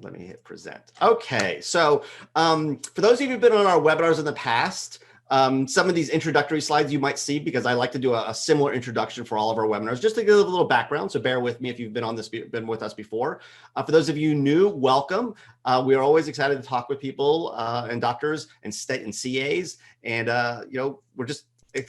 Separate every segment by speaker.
Speaker 1: let me hit present. Okay, so for those of you who've been on our webinars in the past, some of these introductory slides you might see, because I like to do a similar introduction for all of our webinars, just to give a little background. So bear with me if you've been with us before. For those of you new, welcome. We are always excited to talk with people and doctors and CAs, and we're just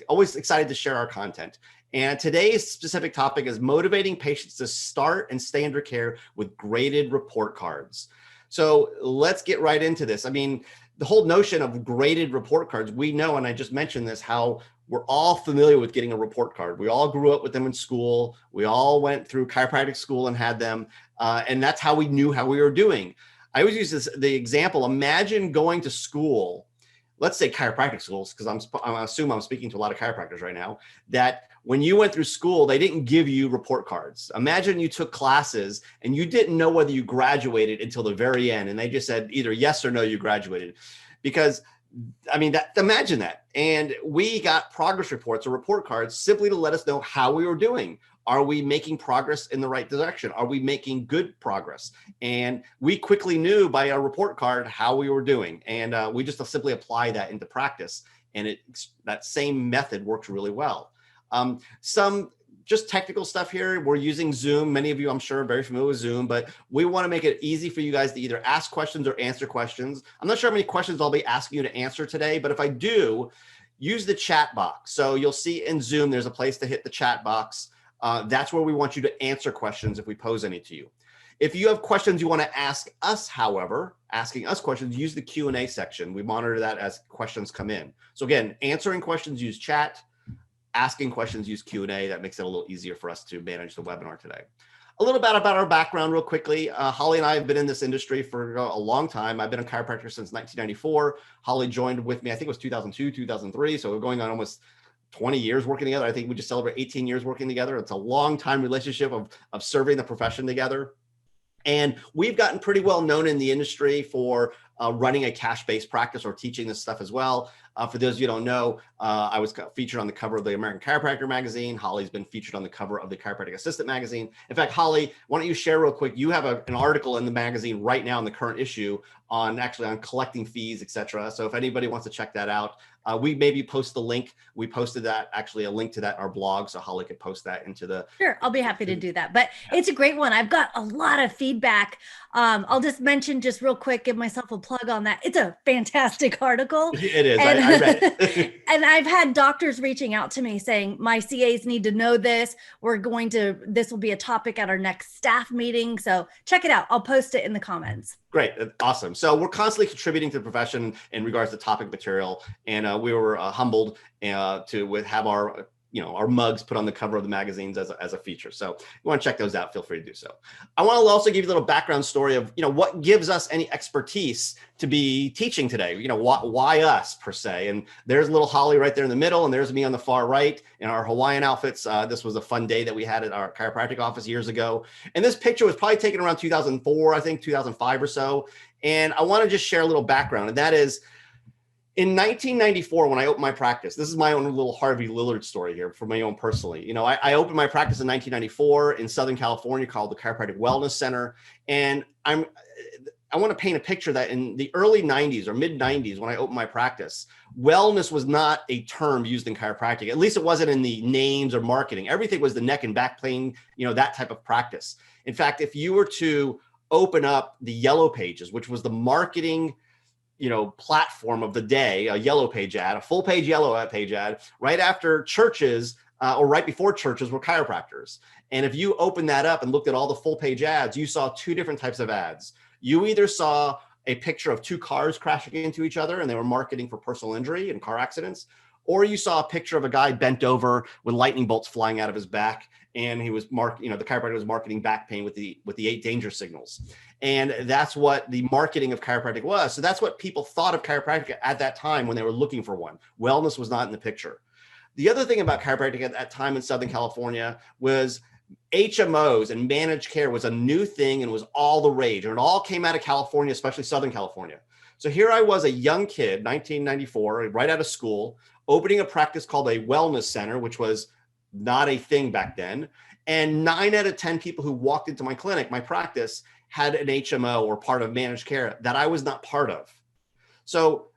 Speaker 1: always excited to share our content. And today's specific topic is motivating patients to start and stay under care with graded report cards. So let's get right into this. I mean, the whole notion of graded report cards, we know, and I just mentioned this, how we're all familiar with getting a report card. We all grew up with them in school. We all went through chiropractic school and had them. And that's how we knew how we were doing. I always use the example, imagine going to school, let's say chiropractic schools, because I assume I'm speaking to a lot of chiropractors right now, that when you went through school, they didn't give you report cards. Imagine you took classes and you didn't know whether you graduated until the very end. And they just said either yes or no, you graduated. Because, I mean, imagine that. And we got progress reports or report cards simply to let us know how we were doing. Are we making progress in the right direction? Are we making good progress? And we quickly knew by our report card how we were doing. And we just simply apply that into practice. And that same method works really well. Some just technical stuff here. We're using Zoom. Many of you, I'm sure, are very familiar with Zoom, but we want to make it easy for you guys to either ask questions or answer questions. I'm not sure how many questions I'll be asking you to answer today, but if I do, use the chat box. So you'll see in Zoom, there's a place to hit the chat box. That's where we want you to answer questions if we pose any to you. If you have questions you want to ask us, however, asking us questions, use the Q&A section. We monitor that as questions come in. So again, answering questions, use chat. Asking questions, use Q&A. That makes it a little easier for us to manage the webinar today. A little bit about our background real quickly. Holly and I have been in this industry for a long time. I've been a chiropractor since 1994. Holly joined with me, I think it was 2002, 2003. So we're going on almost 20 years working together. I think we just celebrate 18 years working together. It's a long time relationship of serving the profession together. And we've gotten pretty well known in the industry for running a cash-based practice or teaching this stuff as well. For those of you who don't know, I was featured on the cover of the American Chiropractor magazine. Holly's been featured on the cover of the Chiropractic Assistant magazine. In fact, Holly, why don't you share real quick? You have an article in the magazine right now in the current issue on collecting fees, etc. So if anybody wants to check that out, we maybe post the link. We posted that, actually a link to that in our blog, so Holly could post that into the.
Speaker 2: Sure, I'll be happy to do that. But it's a great one. I've got a lot of feedback. I'll just mention just real quick, give myself a plug on that. It's a fantastic article.
Speaker 1: It is. And, I read it.
Speaker 2: And I've had doctors reaching out to me saying, my CAs need to know this. This will be a topic at our next staff meeting. So check it out. I'll post it in the comments.
Speaker 1: Great. Awesome. So we're constantly contributing to the profession in regards to topic material. And we were humbled to have our mugs put on the cover of the magazines as a feature. So if you want to check those out, feel free to do so. I want to also give you a little background story of, what gives us any expertise to be teaching today, why us per se. And there's little Holly right there in the middle, and there's me on the far right in our Hawaiian outfits. This was a fun day that we had at our chiropractic office years ago. And this picture was probably taken around 2004, I think 2005 or so. And I want to just share a little background, and that is, in 1994, when I opened my practice, this is my own little Harvey Lillard story here for my own personally. I opened my practice in 1994 in Southern California called the Chiropractic Wellness Center. And I want to paint a picture that in the early 90s or mid 90s, when I opened my practice, wellness was not a term used in chiropractic. At least it wasn't in the names or marketing. Everything was the neck and back pain, that type of practice. In fact, if you were to open up the Yellow Pages, which was the marketing platform of the day, a yellow page ad, a full page yellow page ad, right after churches or right before churches were chiropractors. And if you opened that up and looked at all the full page ads, you saw two different types of ads. You either saw a picture of two cars crashing into each other and they were marketing for personal injury and car accidents, or you saw a picture of a guy bent over with lightning bolts flying out of his back. And he was the chiropractor was marketing back pain with the 8 danger signals. And that's what the marketing of chiropractic was. So that's what people thought of chiropractic at that time when they were looking for one. Wellness was not in the picture. The other thing about chiropractic at that time in Southern California was HMOs and managed care was a new thing and was all the rage. And it all came out of California, especially Southern California. So here I was, a young kid, 1994, right out of school, opening a practice called a wellness center, which was not a thing back then. And 9 out of 10 people who walked into my clinic, my practice, had an HMO or part of managed care that I was not part of. So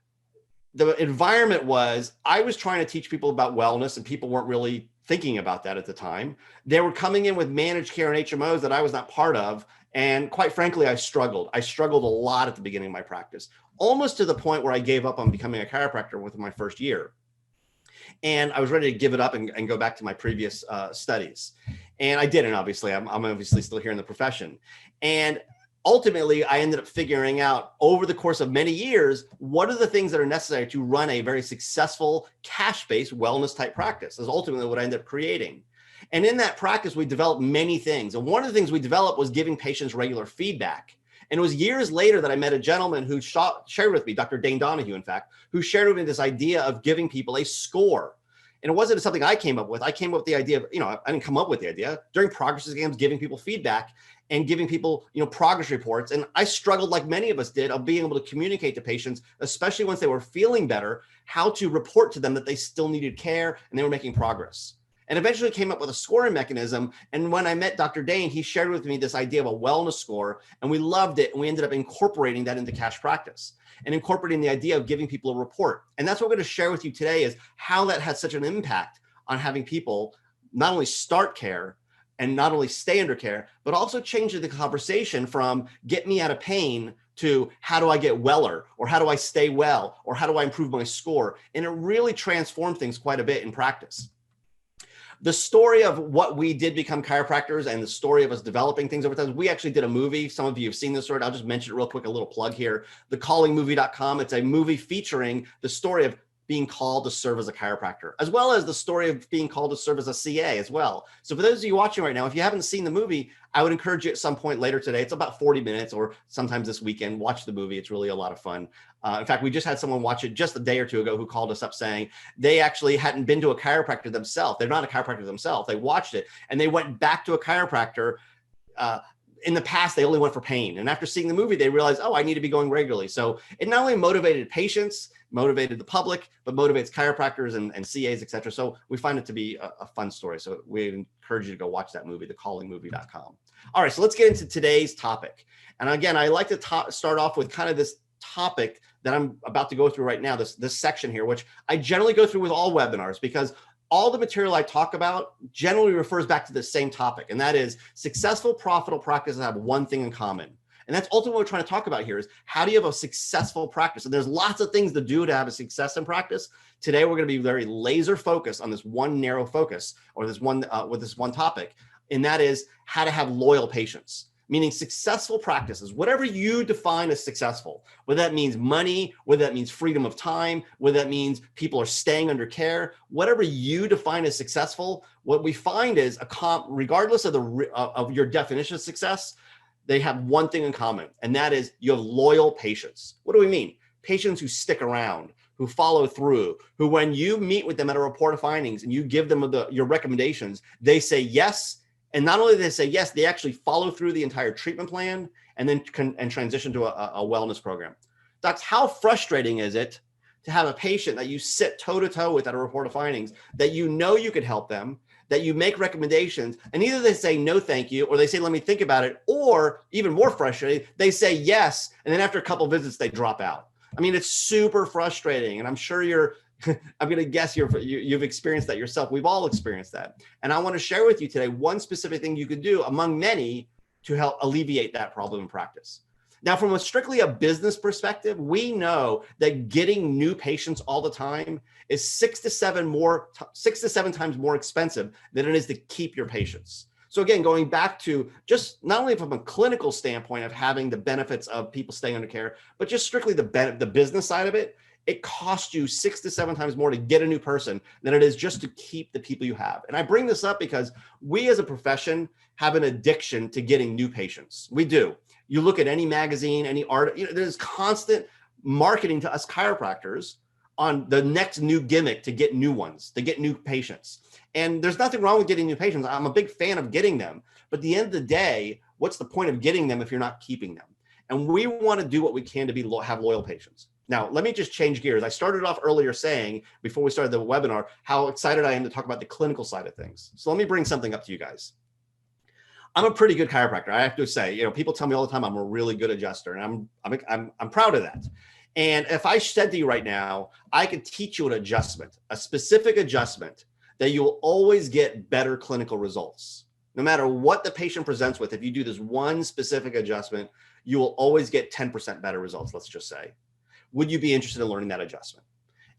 Speaker 1: the environment was, I was trying to teach people about wellness and people weren't really thinking about that at the time. They were coming in with managed care and HMOs that I was not part of. And quite frankly, I struggled. I struggled a lot at the beginning of my practice, almost to the point where I gave up on becoming a chiropractor within my first year. And I was ready to give it up and go back to my previous studies. And I didn't, obviously. I'm obviously still here in the profession. And ultimately, I ended up figuring out over the course of many years, what are the things that are necessary to run a very successful cash-based wellness type practice is ultimately what I ended up creating. And in that practice, we developed many things. And one of the things we developed was giving patients regular feedback. And it was years later that I met a gentleman who shared with me, Dr. Dane Donahue, in fact, who shared with me this idea of giving people a score. And it wasn't something I came up with. I came up with the idea of, I didn't come up with the idea. During progress exams, giving people feedback and giving people, progress reports. And I struggled, like many of us did, of being able to communicate to patients, especially once they were feeling better, how to report to them that they still needed care and they were making progress. And eventually came up with a scoring mechanism. And when I met Dr. Dane, he shared with me this idea of a wellness score, and we loved it. And we ended up incorporating that into cash practice and incorporating the idea of giving people a report. And that's what we're going to share with you today, is how that has such an impact on having people not only start care and not only stay under care, but also change the conversation from get me out of pain to how do I get weller, or how do I stay well, or how do I improve my score? And it really transformed things quite a bit in practice. The story of what we did become chiropractors and the story of us developing things over time. We actually did a movie. Some of you have seen this story. I'll just mention it real quick, a little plug here. Thecallingmovie.com. It's a movie featuring the story of being called to serve as a chiropractor, as well as the story of being called to serve as a CA as well. So for those of you watching right now, if you haven't seen the movie, I would encourage you at some point later today. It's about 40 minutes or sometimes this weekend, watch the movie. It's really a lot of fun. In fact, we just had someone watch it just a day or two ago who called us up saying they actually hadn't been to a chiropractor themselves. They're not a chiropractor themselves. They watched it and they went back to a chiropractor. In the past, they only went for pain. And after seeing the movie, they realized, oh, I need to be going regularly. So it not only motivated patients, motivated the public, but motivates chiropractors and CAs, et cetera. So we find it to be a fun story. So we encourage you to go watch that movie, thecallingmovie.com. All right, so let's get into today's topic. And again, I like to start off with kind of this topic that I'm about to go through right now, this section here, which I generally go through with all webinars, because all the material I talk about generally refers back to the same topic, and that is successful, profitable practices have one thing in common. And that's ultimately what we're trying to talk about here, is how do you have a successful practice? And there's lots of things to do to have a success in practice. Today, we're going to be very laser focused on this one narrow focus, or this one with this one topic, and that is how to have loyal patients. Meaning successful practices, whatever you define as successful, whether that means money, whether that means freedom of time, whether that means people are staying under care, whatever you define as successful, what we find is regardless of your definition of success, they have one thing in common, and that is you have loyal patients. What do we mean? Patients who stick around, who follow through, who when you meet with them at a report of findings and you give them your recommendations, they say yes. And not only do they say yes, they actually follow through the entire treatment plan and then transition to a wellness program. Docs, how frustrating is it to have a patient that you sit toe-to-toe with at a report of findings, that you know you could help them, that you make recommendations, and either they say no thank you, or they say let me think about it, or even more frustrating, they say yes, and then after a couple of visits, they drop out. I mean, it's super frustrating, and I'm sure I'm going to guess you've experienced that yourself. We've all experienced that. And I want to share with you today one specific thing you could do among many to help alleviate that problem in practice. Now, from strictly a business perspective, we know that getting new patients all the time is 6 to 7 times more expensive than it is to keep your patients. So again, going back to just not only from a clinical standpoint of having the benefits of people staying under care, but just strictly the business side of it, it costs you 6 to 7 times more to get a new person than it is just to keep the people you have. And I bring this up because we as a profession have an addiction to getting new patients. We do. You look at any magazine, any art, there's constant marketing to us chiropractors on the next new gimmick to get new ones, to get new patients. And there's nothing wrong with getting new patients. I'm a big fan of getting them. But at the end of the day, what's the point of getting them if you're not keeping them? And we want to do what we can to have loyal patients. Now, let me just change gears. I started off earlier saying, before we started the webinar, how excited I am to talk about the clinical side of things. So let me bring something up to you guys. I'm a pretty good chiropractor. I have to say, people tell me all the time I'm a really good adjuster, and I'm proud of that. And if I said to you right now, I could teach you an adjustment, a specific adjustment that you will always get better clinical results. No matter what the patient presents with, if you do this one specific adjustment, you will always get 10% better results, let's just say. Would you be interested in learning that adjustment?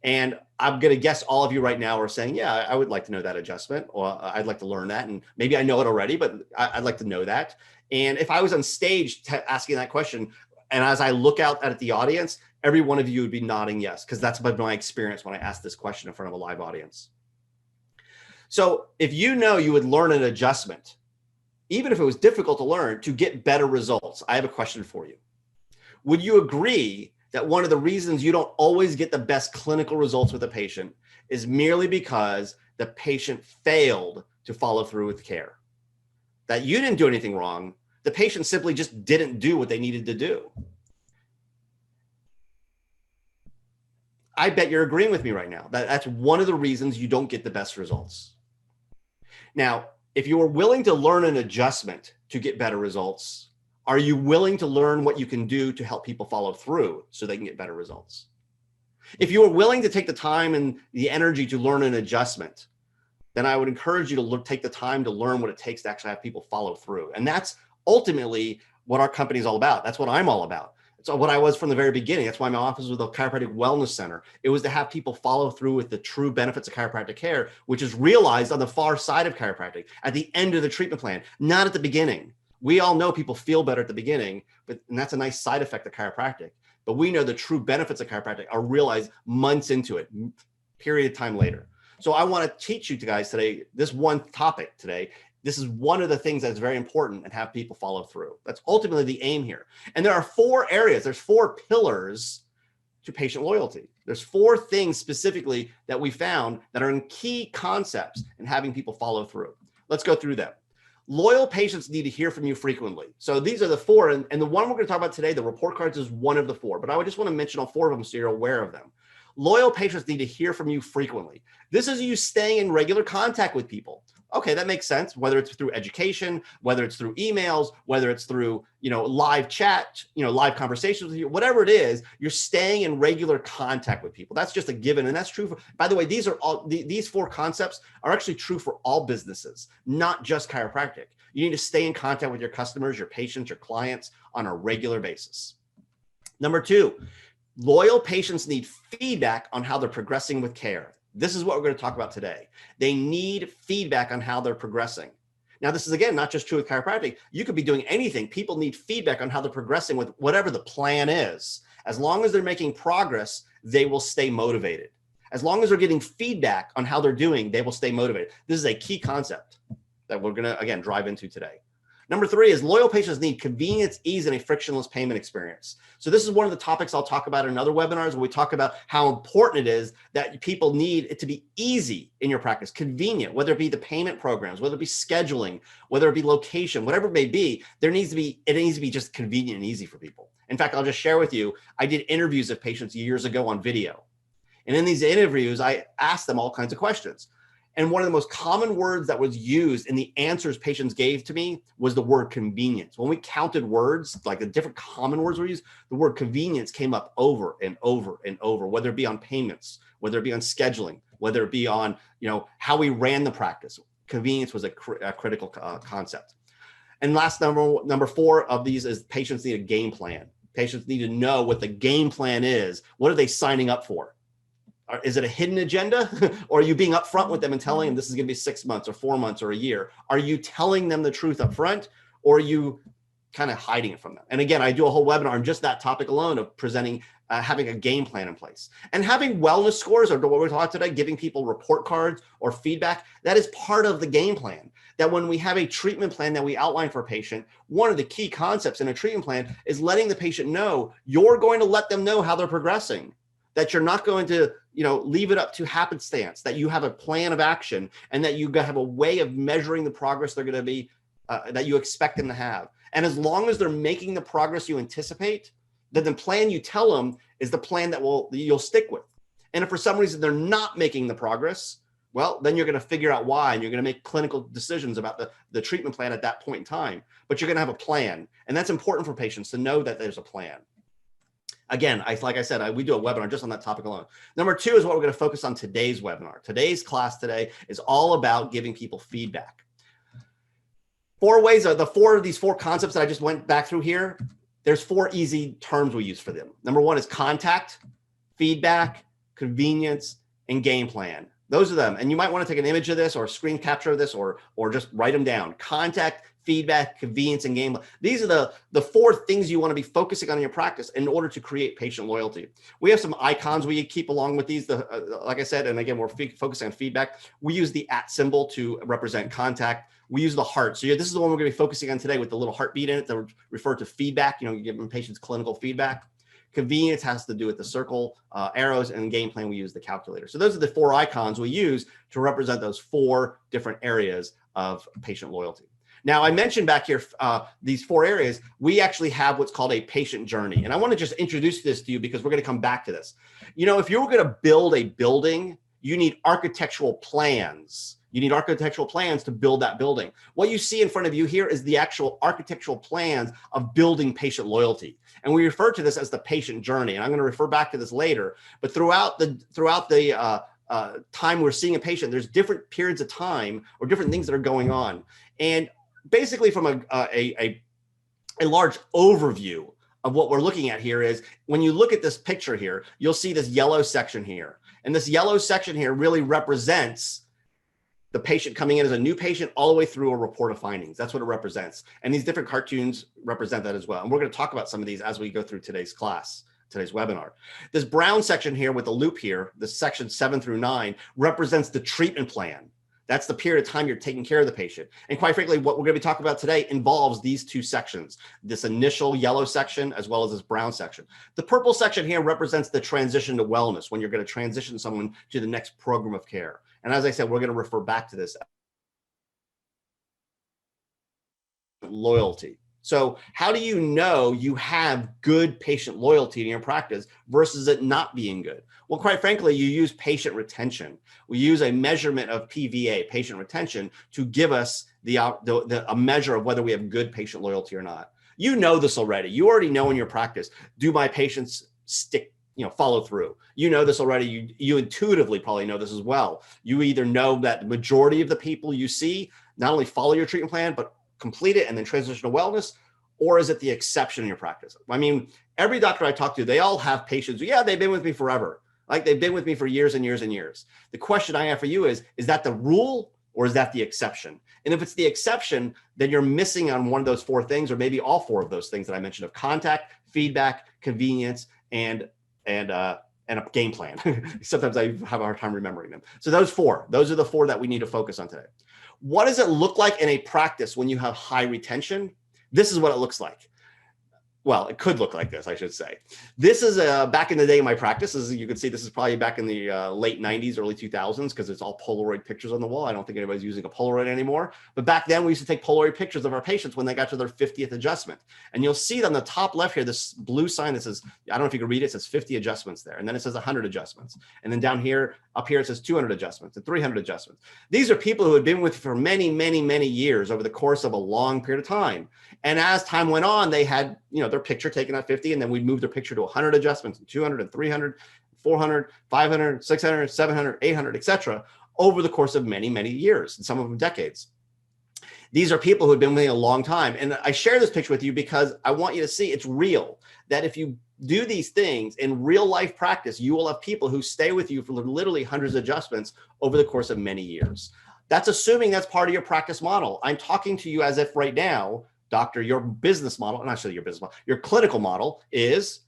Speaker 1: And I'm going to guess all of you right now are saying, yeah, I would like to know that adjustment, or I'd like to learn that. And maybe I know it already, but I'd like to know that. And if I was on stage asking that question, and as I look out at the audience, every one of you would be nodding yes, because that's been my experience when I ask this question in front of a live audience. So if you know you would learn an adjustment, even if it was difficult to learn, to get better results, I have a question for you. Would you agree that one of the reasons you don't always get the best clinical results with a patient is merely because the patient failed to follow through with care? That you didn't do anything wrong, the patient simply just didn't do what they needed to do. I bet you're agreeing with me right now. That's one of the reasons you don't get the best results. Now, if you are willing to learn an adjustment to get better results, are you willing to learn what you can do to help people follow through so they can get better results? If you are willing to take the time and the energy to learn an adjustment, then I would encourage you to take the time to learn what it takes to actually have people follow through. And that's ultimately what our company is all about. That's what I'm all about. It's what I was from the very beginning. That's why my office was the Chiropractic Wellness Center. It was to have people follow through with the true benefits of chiropractic care, which is realized on the far side of chiropractic, at the end of the treatment plan, not at the beginning. We all know people feel better at the beginning, and that's a nice side effect of chiropractic. But we know the true benefits of chiropractic are realized months into it, period of time later. So I want to teach you guys today, this one topic today. This is one of the things that's very important and have people follow through. That's ultimately the aim here. And there are 4 areas, there's 4 pillars to patient loyalty. There's 4 things specifically that we found that are in key concepts in having people follow through. Let's go through them. Loyal patients need to hear from you frequently. So these are the 4, and the one we're going to talk about today, the report cards, is one of the 4, but I would just want to mention all 4 of them so you're aware of them. Loyal patients need to hear from you frequently. This is you staying in regular contact with people. Okay, that makes sense, whether it's through education, whether it's through emails, whether it's through, live chat, live conversations with you, whatever it is, you're staying in regular contact with people. That's just a given. And that's true by the way, these 4 concepts are actually true for all businesses, not just chiropractic. You need to stay in contact with your customers, your patients, your clients on a regular basis. Number 2, loyal patients need feedback on how they're progressing with care. This is what we're going to talk about today. They need feedback on how they're progressing. Now, this is, again, not just true with chiropractic. You could be doing anything. People need feedback on how they're progressing with whatever the plan is. As long as they're making progress, they will stay motivated. As long as they're getting feedback on how they're doing, they will stay motivated. This is a key concept that we're going to, again, drive into today. Number 3 is loyal patients need convenience, ease, and a frictionless payment experience. So this is one of the topics I'll talk about in other webinars where we talk about how important it is that people need it to be easy in your practice, convenient, whether it be the payment programs, whether it be scheduling, whether it be location, whatever it may be, it needs to be just convenient and easy for people. In fact, I'll just share with you, I did interviews of patients years ago on video. And in these interviews, I asked them all kinds of questions. And one of the most common words that was used in the answers patients gave to me was the word convenience. When we counted words, like the different common words were used, the word convenience came up over and over and over, whether it be on payments, whether it be on scheduling, whether it be on, how we ran the practice. Convenience was a critical concept. And last number 4 of these is patients need a game plan. Patients need to know what the game plan is. What are they signing up for? Is it a hidden agenda, or are you being upfront with them and telling them this is going to be 6 months or 4 months or a year? Are you telling them the truth up front, or are you kind of hiding it from them? And again, I do a whole webinar on just that topic alone of presenting, having a game plan in place. And having wellness scores, or what we're talking today, giving people report cards or feedback, that is part of the game plan. That when we have a treatment plan that we outline for a patient, one of the key concepts in a treatment plan is letting the patient know you're going to let them know how they're progressing. That you're not going to, leave it up to happenstance, that you have a plan of action, and that you have a way of measuring the progress they're going to be, that you expect them to have. And as long as they're making the progress you anticipate, then the plan you tell them is the plan that you'll stick with. And if for some reason they're not making the progress, Well, then you're going to figure out why, and you're going to make clinical decisions about the treatment plan at that point in time. But you're going to have a plan. And that's important for patients to know that there's a plan. Again, like I said, we do a webinar just on that topic alone. Number 2 is what we're going to focus on today's webinar. Today's class today is all about giving people feedback. 4 ways are these four concepts that I just went back through here. There's 4 easy terms we use for them. Number 1 is contact, feedback, convenience, and game plan. Those are them. And you might want to take an image of this or a screen capture of this or just write them down. Contact, feedback, convenience, and game plan. These are the 4 things you want to be focusing on in your practice in order to create patient loyalty. We have some icons we keep along with these. Like I said, and again, we're focusing on feedback. We use the @ symbol to represent contact. We use the heart. So this is the one we're going to be focusing on today with the little heartbeat in it that refer to feedback. You're giving patients clinical feedback. Convenience has to do with the circle, arrows, and game plan, we use the calculator. So those are the 4 icons we use to represent those 4 different areas of patient loyalty. Now, I mentioned back here these 4 areas. We actually have what's called a patient journey. And I want to just introduce this to you because we're going to come back to this. If you're going to build a building, you need architectural plans. You need architectural plans to build that building. What you see in front of you here is the actual architectural plans of building patient loyalty. And we refer to this as the patient journey. And I'm going to refer back to this later. But throughout the time we're seeing a patient, there's different periods of time or different things that are going on. And basically from a large overview of what we're looking at here is when you look at this picture here, you'll see this yellow section here. And this yellow section here really represents the patient coming in as a new patient all the way through a report of findings. That's what it represents. And these different cartoons represent that as well. And we're going to talk about some of these as we go through today's class, today's webinar. This brown section here with the loop here, the section 7 through 9, represents the treatment plan. That's the period of time you're taking care of the patient. And quite frankly, what we're going to be talking about today involves these 2 sections, this initial yellow section as well as this brown section. The purple section here represents the transition to wellness, when you're going to transition someone to the next program of care. And as I said, we're going to refer back to this loyalty. So how do you know you have good patient loyalty in your practice versus it not being good? Well, quite frankly, you use patient retention. We use a measurement of PVA, patient retention, to give us a measure of whether we have good patient loyalty or not. You know this already. You already know in your practice, do my patients follow through? You know this already. You intuitively probably know this as well. You either know that the majority of the people you see not only follow your treatment plan, but complete it and then transition to wellness, or is it the exception in your practice? I mean, every doctor I talk to, they all have patients. Yeah, they've been with me forever. Like they've been with me for years and years and years. The question I have for you is that the rule or is that the exception? And if it's the exception, then you're missing on one of those 4 things, or maybe all 4 of those things that I mentioned of contact, feedback, convenience, and a game plan. Sometimes I have a hard time remembering them. So those are the 4 that we need to focus on today. What does it look like in a practice when you have high retention? This is what it looks like. Well, it could look like this, I should say. This is back in the day in my practice. As you can see, this is probably back in the late 90s, early 2000s, because it's all Polaroid pictures on the wall. I don't think anybody's using a Polaroid anymore. But back then, we used to take Polaroid pictures of our patients when they got to their 50th adjustment. And you'll see on the top left here, this blue sign that says, I don't know if you can read it, it says 50 adjustments there. And then it says 100 adjustments. And then down here, up here, it says 200 adjustments and 300 adjustments. These are people who had been with you for many, many, many years over the course of a long period of time. And as time went on, they had, their picture taken at 50, and then we'd move their picture to 100 adjustments, and 200 and 300, 400, 500, 600, 700, 800, etc. over the course of many, many years, and some of them decades. These are people who have been with me a long time. And I share this picture with you because I want you to see it's real, that if you do these things in real life practice, you will have people who stay with you for literally hundreds of adjustments over the course of many years. That's assuming that's part of your practice model. I'm talking to you as if right now, doctor, your business model, not actually your business model, your clinical model is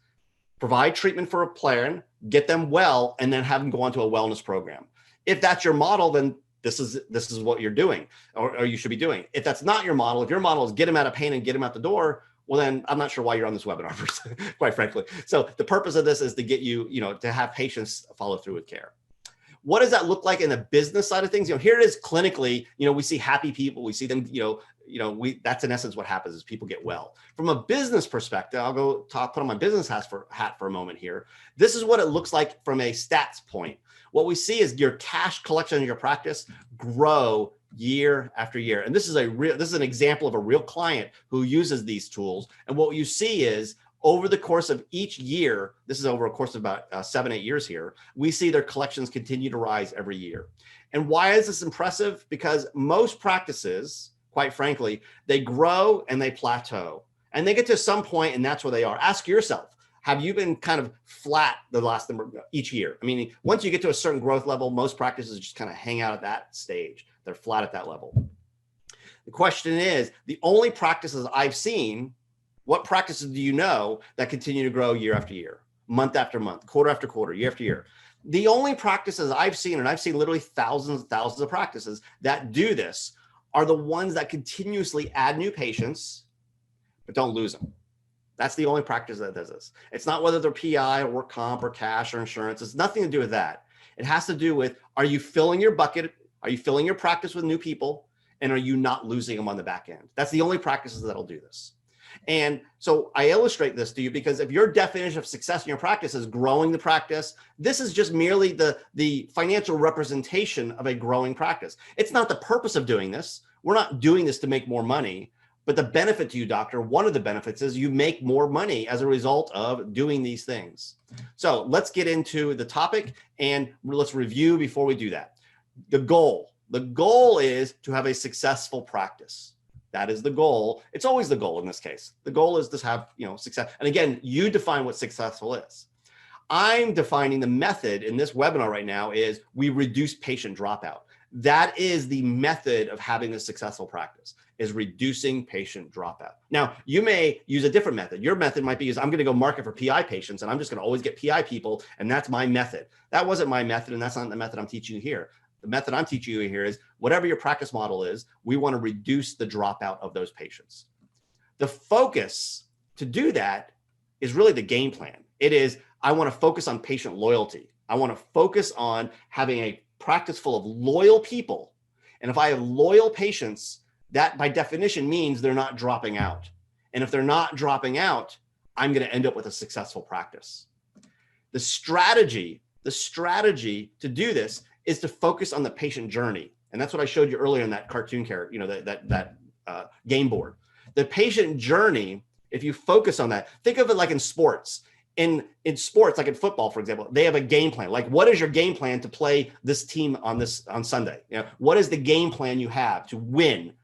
Speaker 1: provide treatment for a plan, get them well, and then have them go on to a wellness program. If that's your model, then this is what you're doing, or you should be doing. If that's not your model, if your model is get them out of pain and get them out the door, well, then I'm not sure why you're on this webinar, quite frankly. So the purpose of this is to get you, to have patients follow through with care. What does that look like in the business side of things? Here it is clinically, we see happy people. We see them, that's in essence what happens is people get well. From a business perspective, I'll go put on my business hat for a moment here. This is what it looks like from a stats point. What we see is your cash collection in your practice grow year after year. And this is an example of a real client who uses these tools. And what you see is over the course of each year, this is over a course of about 7-8 years here, we see their collections continue to rise every year. And why is this impressive? Because most practices, quite frankly, they grow and they plateau and they get to some point and that's where they are. Ask yourself, have you been kind of flat the last number each year? I mean, once you get to a certain growth level, most practices just kind of hang out at that stage. They're flat at that level. The question is, the only practices I've seen, what practices do you know that continue to grow year after year, month after month, quarter after quarter, year after year? The only practices I've seen, and I've seen literally thousands and thousands of practices that do this, are the ones that continuously add new patients, but don't lose them. That's the only practice that does this. It's not whether they're PI or work comp or cash or insurance. It's nothing to do with that. It has to do with, are you filling your bucket? Are you filling your practice with new people? And are you not losing them on the back end? That's the only practices that'll do this. And so I illustrate this to you because if your definition of success in your practice is growing the practice, this is just merely the financial representation of a growing practice. It's not the purpose of doing this. We're not doing this to make more money, but the benefit to you, doctor, one of the benefits is you make more money as a result of doing these things. So let's get into the topic and let's review before we do that. The goal is to have a successful practice. That is the goal. It's always the goal in this case. The goal is to have, success. And again, you define what successful is. I'm defining the method in this webinar right now is we reduce patient dropout. That is the method of having a successful practice, is reducing patient dropout. Now, you may use a different method. Your method might be I'm going to go market for PI patients and I'm just going to always get PI people. And that's my method. That wasn't my method. And that's not the method I'm teaching you here. The method I'm teaching you here is whatever your practice model is, we want to reduce the dropout of those patients. The focus to do that is really the game plan. It is, I want to focus on patient loyalty. I want to focus on having a practice full of loyal people. And if I have loyal patients, that by definition means they're not dropping out. And if they're not dropping out, I'm going to end up with a successful practice. The strategy to do this is to focus on the patient journey. And that's what I showed you earlier in that cartoon character, that game board. The patient journey, if you focus on that, think of it like in sports. In sports, like in football, for example, they have a game plan. Like, what is your game plan to play this team on Sunday? What is the game plan you have to win?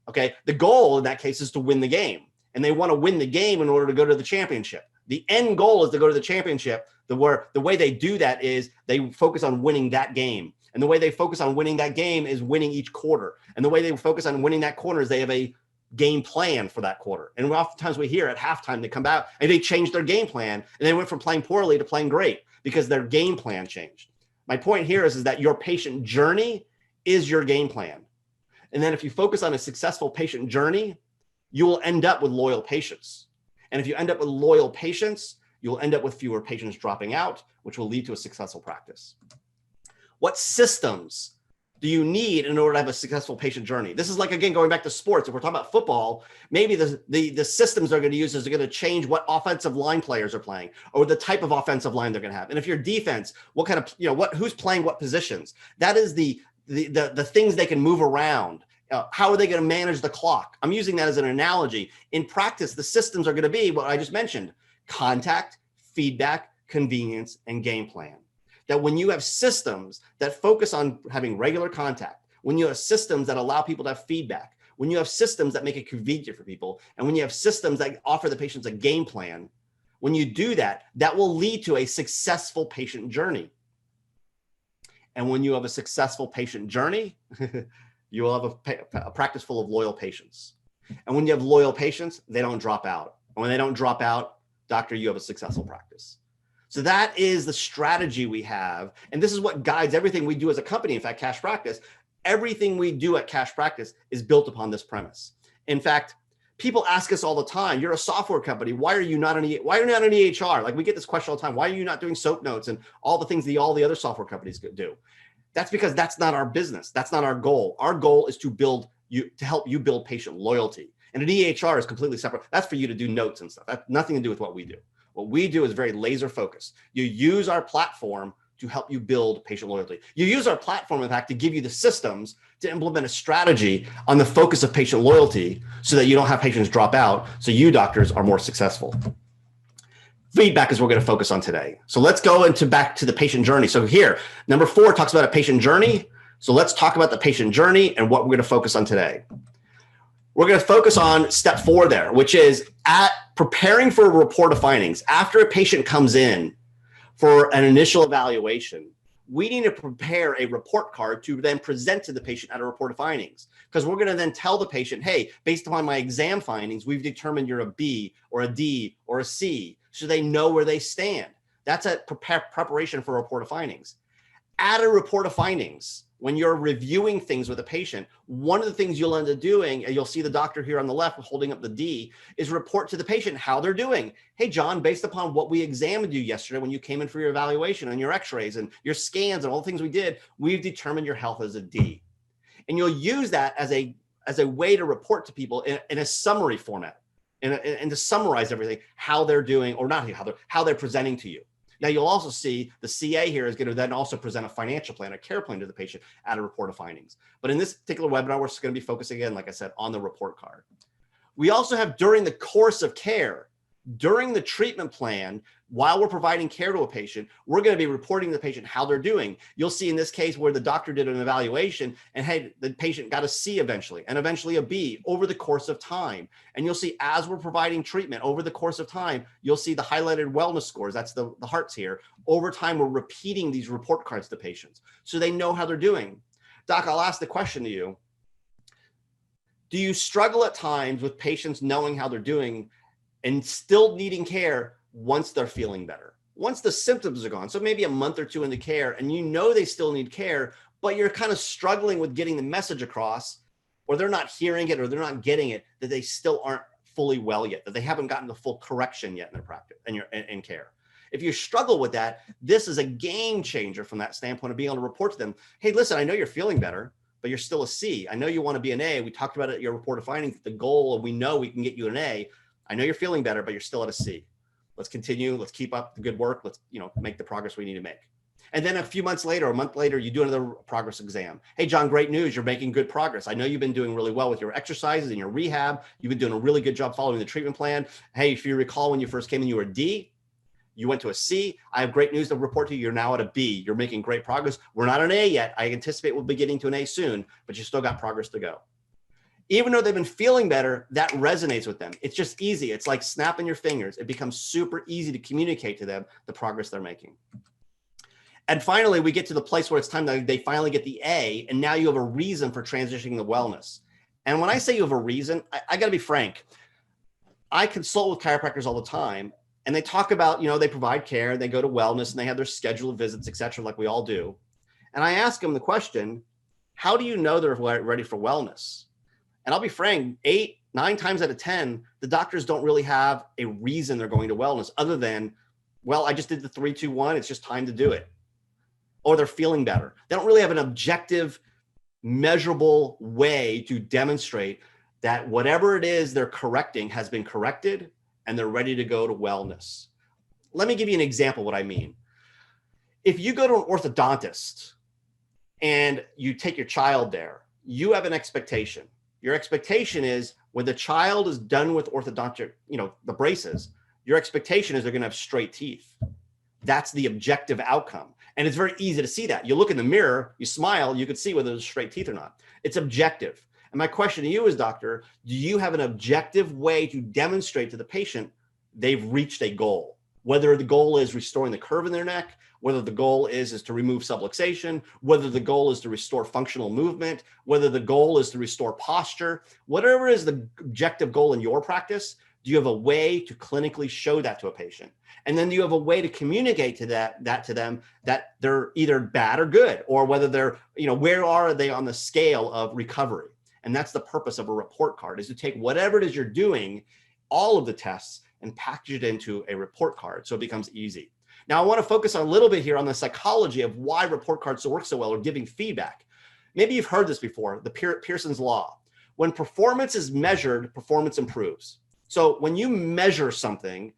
Speaker 1: Okay. The goal in that case is to win the game. And they want to win the game in order to go to the championship. The end goal is to go to the championship. The way they do that is they focus on winning that game. And the way they focus on winning that game is winning each quarter. And the way they focus on winning that quarter is they have a game plan for that quarter. And oftentimes we hear at halftime, they come out and they change their game plan. And they went from playing poorly to playing great because their game plan changed. My point here is that your patient journey is your game plan. And then if you focus on a successful patient journey, you will end up with loyal patients. And if you end up with loyal patients, you'll end up with fewer patients dropping out, which will lead to a successful practice. What systems do you need in order to have a successful patient journey? This is like, again, going back to sports. If we're talking about football, maybe the systems they're going to use is they're going to change what offensive line players are playing or the type of offensive line they're going to have. And if you're defense, what kind of, who's playing what positions? That is the things they can move around. How are they going to manage the clock? I'm using that as an analogy. In practice, the systems are going to be what I just mentioned: contact, feedback, convenience, and game plan. That when you have systems that focus on having regular contact, when you have systems that allow people to have feedback, when you have systems that make it convenient for people, and when you have systems that offer the patients a game plan, when you do that, that will lead to a successful patient journey. And when you have a successful patient journey, you will have a practice full of loyal patients. And when you have loyal patients, they don't drop out. And when they don't drop out, doctor, you have a successful practice. So that is the strategy we have. And this is what guides everything we do as a company. In fact, Cash Practice, everything we do at Cash Practice is built upon this premise. In fact, people ask us all the time, you're a software company. Why are you not an EHR? Like, we get this question all the time. Why are you not doing soap notes and all the things that all the other software companies do? That's because that's not our business. That's not our goal. Our goal is to build to help you build patient loyalty. And an EHR is completely separate. That's for you to do notes and stuff. That's nothing to do with what we do. What we do is very laser focused. You use our platform to help you build patient loyalty. You use our platform, in fact, to give you the systems to implement a strategy on the focus of patient loyalty so that you don't have patients drop out, so you doctors are more successful. Feedback is what we're going to focus on today. So let's go back to the patient journey. So here, number 4 talks about a patient journey. So let's talk about the patient journey and what we're going to focus on today. We're going to focus on step 4 there, which is at preparing for a report of findings. After a patient comes in for an initial evaluation, we need to prepare a report card to then present to the patient at a report of findings. Because we're going to then tell the patient, hey, based upon my exam findings, we've determined you're a B or a D or a C, so they know where they stand. That's a preparation for a report of findings. At a report of findings, when you're reviewing things with a patient, one of the things you'll end up doing, and you'll see the doctor here on the left holding up the D, is report to the patient how they're doing. Hey, John, based upon what we examined you yesterday when you came in for your evaluation and your x-rays and your scans and all the things we did, we've determined your health as a D. And you'll use that as a way to report to people in a summary format and to summarize everything, how they're doing, or not how they're presenting to you. Now, you'll also see the CA here is going to then also present a financial plan, a care plan to the patient at a report of findings. But in this particular webinar, we're just going to be focusing, again, like I said, on the report card. We also have during the course of care, during the treatment plan, while we're providing care to a patient, we're going to be reporting to the patient how they're doing. You'll see in this case where the doctor did an evaluation and hey, the patient got a C eventually, and eventually a B over the course of time. And you'll see as we're providing treatment over the course of time, you'll see the highlighted wellness scores. That's the hearts here. Over time, we're repeating these report cards to patients so they know how they're doing. Doc, I'll ask the question to you. Do you struggle at times with patients knowing how they're doing and still needing care once they're feeling better, once the symptoms are gone? So maybe a month or 2 into care and you know they still need care, but you're kind of struggling with getting the message across, or they're not hearing it or they're not getting it, that they still aren't fully well yet, that they haven't gotten the full correction yet in their practice and in care. If you struggle with that, this is a game changer from that standpoint of being able to report to them, hey, listen, I know you're feeling better, but you're still a C. I know you want to be an A. We talked about it at your report of findings, the goal, and we know we can get you an A. I know you're feeling better, but you're still at a C. Let's continue. Let's keep up the good work. Let's, make the progress we need to make. And then a few months later, a month later, you do another progress exam. Hey, John, great news. You're making good progress. I know you've been doing really well with your exercises and your rehab. You've been doing a really good job following the treatment plan. Hey, if you recall, when you first came in, you were a D. You went to a C. I have great news to report to you. You're now at a B. You're making great progress. We're not an A yet. I anticipate we'll be getting to an A soon, but you still got progress to go. Even though they've been feeling better, that resonates with them. It's just easy. It's like snapping your fingers. It becomes super easy to communicate to them the progress they're making. And finally, we get to the place where it's time that they finally get the A, and now you have a reason for transitioning to wellness. And when I say you have a reason, I got to be frank. I consult with chiropractors all the time, and they talk about, they provide care, they go to wellness, and they have their scheduled visits, et cetera, like we all do. And I ask them the question, how do you know they're ready for wellness? And I'll be frank, 8, 9 times out of 10, the doctors don't really have a reason they're going to wellness other than, well, I just did the 3-2-1. It's just time to do it. Or they're feeling better. They don't really have an objective, measurable way to demonstrate that whatever it is they're correcting has been corrected and they're ready to go to wellness. Let me give you an example of what I mean. If you go to an orthodontist and you take your child there, you have an expectation. Your expectation is when the child is done with orthodontic, the braces, your expectation is they're going to have straight teeth. That's the objective outcome. And it's very easy to see that. You look in the mirror, you smile, you can see whether there's straight teeth or not. It's objective. And my question to you is, doctor, do you have an objective way to demonstrate to the patient they've reached a goal? Whether the goal is restoring the curve in their neck, whether the goal is to remove subluxation, whether the goal is to restore functional movement, whether the goal is to restore posture, whatever is the objective goal in your practice, do you have a way to clinically show that to a patient? And then do you have a way to communicate to that to them that they're either bad or good, or whether they're, where are they on the scale of recovery? And that's the purpose of a report card, is to take whatever it is you're doing, all of the tests, and package it into a report card so it becomes easy. Now, I want to focus a little bit here on the psychology of why report cards work so well, or giving feedback. Maybe you've heard this before, the Pearson's Law. When performance is measured, performance improves. So when you measure something,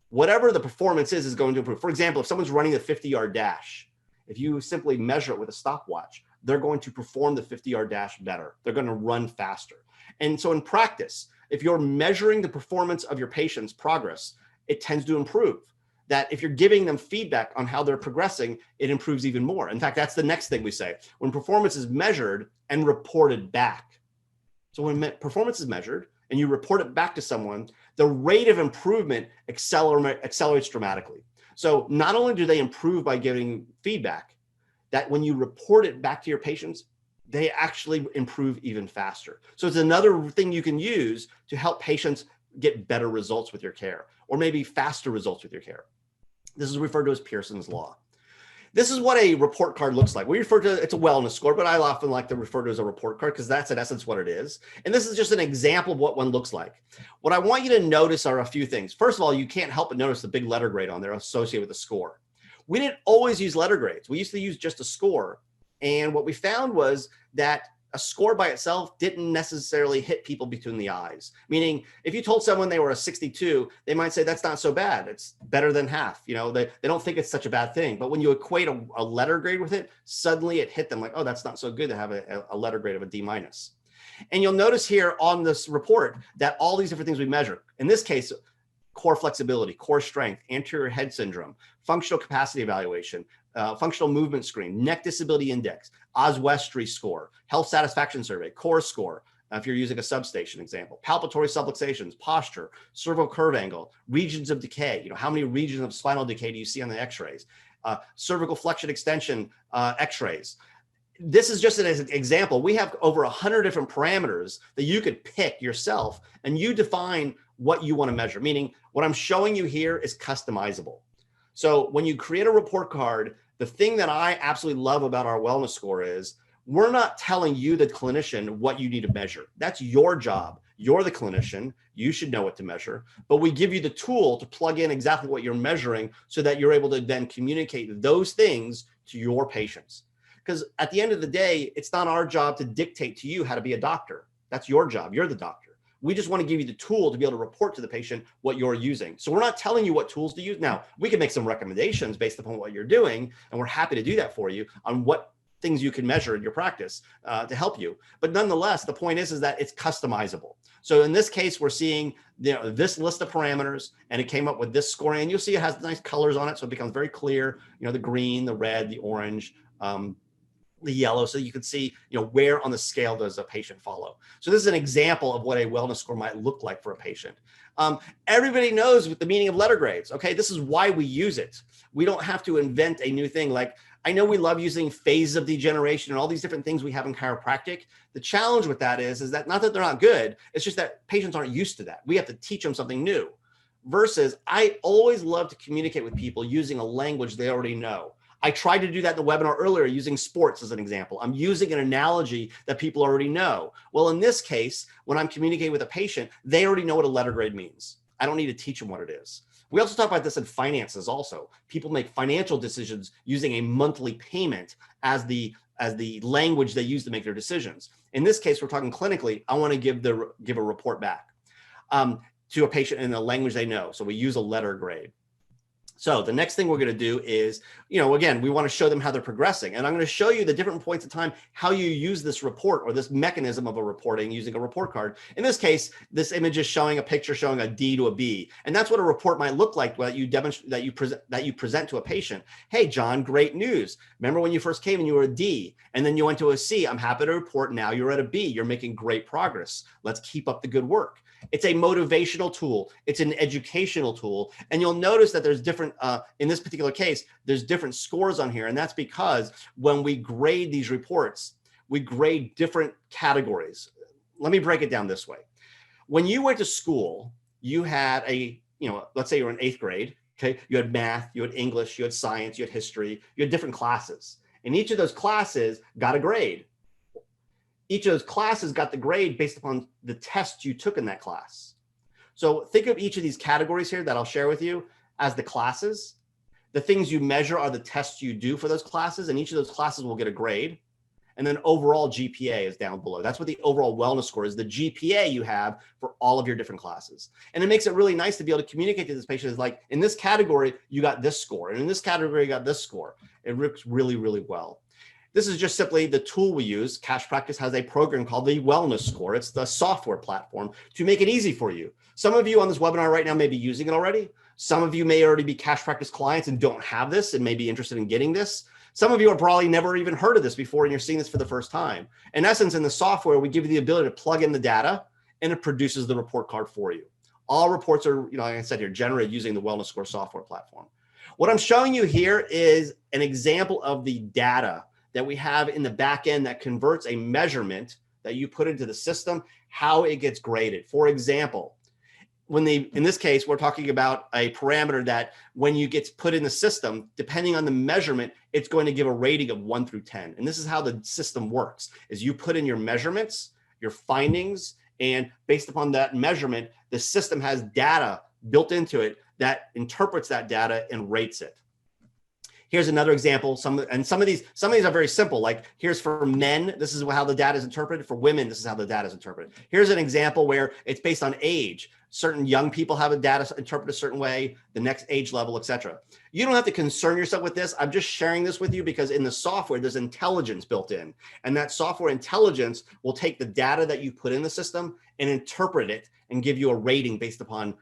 Speaker 1: whatever the performance is going to improve. For example, if someone's running a 50-yard dash, if you simply measure it with a stopwatch, they're going to perform the 50-yard dash better. They're going to run faster. And so in practice, if you're measuring the performance of your patient's progress, it tends to improve. That if you're giving them feedback on how they're progressing, it improves even more. In fact, that's the next thing we say. When performance is measured and reported back. So when performance is measured and you report it back to someone, the rate of improvement accelerates dramatically. So not only do they improve by giving feedback, that when you report it back to your patients, they actually improve even faster. So it's another thing you can use to help patients get better results with your care, or maybe faster results with your care. This is referred to as Pearson's Law. This is what a report card looks like. We refer to it's a wellness score, but I often like to refer to it as a report card because that's in essence what it is. And this is just an example of what one looks like. What I want you to notice are a few things. First of all, you can't help but notice the big letter grade on there associated with the score. We didn't always use letter grades. We used to use just a score. And what we found was that a score by itself didn't necessarily hit people between the eyes. Meaning, if you told someone they were a 62, they might say, that's not so bad. It's better than half. You know, they don't think it's such a bad thing. But when you equate a letter grade with it, suddenly it hit them like, oh, that's not so good to have a letter grade of a D minus. And you'll notice here on this report that all these different things we measure, in this case, core flexibility, core strength, anterior head syndrome, functional capacity evaluation, functional movement screen, neck disability index, Oswestry score, health satisfaction survey, core score, if you're using a substation example, palpatory subluxations, posture, cervical curve angle, regions of decay, you know, how many regions of spinal decay do you see on the x-rays, cervical flexion extension x-rays. This is just an example. We have over 100 different parameters that you could pick yourself, and you define what you want to measure, meaning what I'm showing you here is customizable. So when you create a report card, the thing that I absolutely love about our wellness score is we're not telling you, the clinician, what you need to measure. That's your job. You're the clinician. You should know what to measure, but we give you the tool to plug in exactly what you're measuring so that you're able to then communicate those things to your patients. Because at the end of the day, it's not our job to dictate to you how to be a doctor. That's your job. You're the doctor. We just want to give you the tool to be able to report to the patient what you're using. So we're not telling you what tools to use. Now, we can make some recommendations based upon what you're doing, and we're happy to do that for you on what things you can measure in your practice to help you. But nonetheless, the point is that it's customizable. So in this case, we're seeing this list of parameters, and it came up with this scoring. And you'll see it has nice colors on it, so it becomes very clear. You know, the green, the red, the orange, the yellow, so you can see, you know, where on the scale does a patient follow. So this is an example of what a wellness score might look like for a patient. Everybody knows the meaning of letter grades. Okay, this is why we use it. We don't have to invent a new thing. Like, I know we love using phases of degeneration and all these different things we have in chiropractic. The challenge with that is that not that they're not good, it's just that patients aren't used to that. We have to teach them something new. Versus, I always love to communicate with people using a language they already know. I tried to do that in the webinar earlier using sports as an example. I'm using an analogy that people already know. Well, in this case, when I'm communicating with a patient, they already know what a letter grade means. I don't need to teach them what it is. We also talk about this in finances also. People make financial decisions using a monthly payment as the language they use to make their decisions. In this case, we're talking clinically. I want to give a report back to a patient in the language they know. So we use a letter grade. So the next thing we're going to do is, you know, again, we want to show them how they're progressing. And I'm going to show you the different points of time, how you use this report or this mechanism of a reporting using a report card. In this case, this image is showing a picture showing a D to a B. And that's what a report might look like that you demonstrate, that you present to a patient. Hey, John, great news. Remember when you first came and you were a D and then you went to a C. I'm happy to report now you're at a B. You're making great progress. Let's keep up the good work. It's a motivational tool. It's an educational tool. And you'll notice that there's different, in this particular case, there's different scores on here. And that's because when we grade these reports, we grade different categories. Let me break it down this way. When you went to school, you had let's say you're in 8th grade, okay? You had math, you had English, you had science, you had history, you had different classes. And each of those classes got a grade. Each of those classes got the grade based upon the tests you took in that class. So think of each of these categories here that I'll share with you as the classes. The things you measure are the tests you do for those classes, and each of those classes will get a grade. And then overall GPA is down below. That's what the overall wellness score is, the GPA you have for all of your different classes. And it makes it really nice to be able to communicate to this patient is like, in this category, you got this score. And in this category, you got this score. It works really, really well. This is just simply the tool we use. Chiropractors has a program called the Wellness Score. It's the software platform to make it easy for you. Some of you on this webinar right now may be using it already. Some of you may already be Chiropractors clients and don't have this and may be interested in getting this. Some of you are probably never even heard of this before and you're seeing this for the first time. In essence, in the software, we give you the ability to plug in the data and it produces the report card for you. All reports are, like I said here, generated using the Wellness Score software platform. What I'm showing you here is an example of the data that we have in the back end that converts a measurement that you put into the system, how it gets graded. For example, in this case, we're talking about a parameter that when you get put in the system, depending on the measurement, it's going to give a rating of 1 through 10. And this is how the system works, is you put in your measurements, your findings, and based upon that measurement, the system has data built into it that interprets that data and rates it. Here's another example. Some of these are very simple. Like here's for men, this is how the data is interpreted. For women, this is how the data is interpreted. Here's an example where it's based on age. Certain young people have a data interpreted a certain way, the next age level, etc. You don't have to concern yourself with this. I'm just sharing this with you because in the software, there's intelligence built in. And that software intelligence will take the data that you put in the system and interpret it and give you a rating based upon